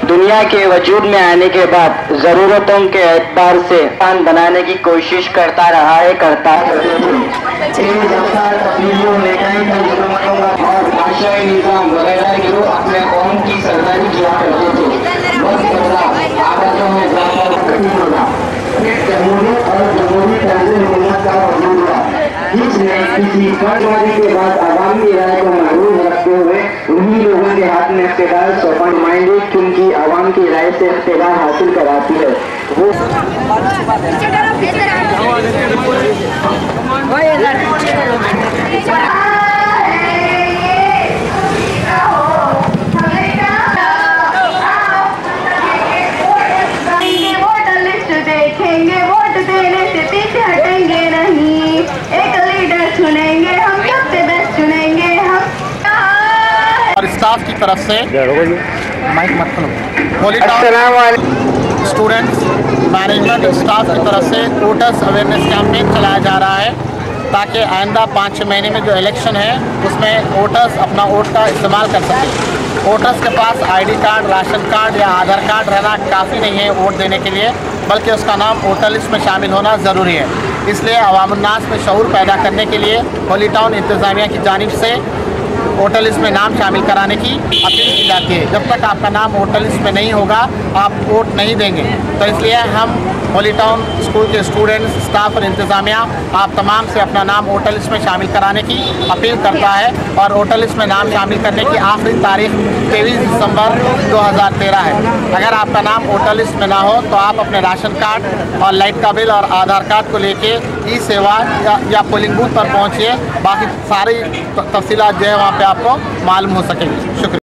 दुनिया के वजूद में आने के बाद ज़रूरतों के एतबार से इंसान बनाने की कोशिश करता रहा है, करता है। और भाषाई निज़ाम वगैरह के लोग अपने कौम की सरदारी किया करते थे। बस बदलाव आदतों में ज़्यादा कठिन होगा। जमहूरियत और जमहूरी तंज़ हुकूमत का वजूद हुआ, जिसने किसी फर्जवादी के बाद आवामी राय को महफूज रखते हुए उन्हीं लोगों के हाथ में इख्तियार सौंपा। नुमाइंदगी क्योंकि आवाम की राय से इख्तियार हासिल कराती है, वो देखेंगे, वोट देने से पीछे हटेंगे नहीं, एक लीडर चुनेंगे हम, सबसे बेस्ट चुनेंगे हम। और स्टाफ की तरफ से माइक मत स्टूडेंट्स मैनेजमेंट स्टाफ की तरफ से वोटर्स अवेयरनेस कैंपेन चलाया जा रहा है, ताकि आइंदा 5-6 महीने में जो इलेक्शन है उसमें वोटर्स अपना वोट का इस्तेमाल कर सकें। वोटर्स के पास आईडी कार्ड, राशन कार्ड या आधार कार्ड रहना काफ़ी नहीं है वोट देने के लिए, बल्कि उसका नाम वोटर लिस्ट में शामिल होना ज़रूरी है। इसलिए अवामुन्नास में शऊर पैदा करने के लिए होली टाउन इंतज़ामिया की जानिब से वोटर लिस्ट में नाम शामिल कराने की अपील की जाती है। जब तक आपका नाम वोटर लिस्ट में नहीं होगा आप वोट नहीं देंगे। तो इसलिए हम होली टाउन स्कूल के स्टूडेंट्स, स्टाफ और इंतज़ामिया आप तमाम से अपना नाम वोटर लिस्ट में शामिल कराने की अपील करता है। और वोटर लिस्ट में नाम शामिल करने की आखिरी तारीख 23 दिसंबर 2013 है। अगर आपका नाम वोटर लिस्ट में ना हो तो आप अपने राशन कार्ड और लाइट का बिल और आधार कार्ड को लेके ई सेवा या पोलिंग बूथ पर पहुँचिए। बाकी सारी तफसीलात जो है वहाँ पे आपको मालूम हो सकेंगी। शुक्रिया।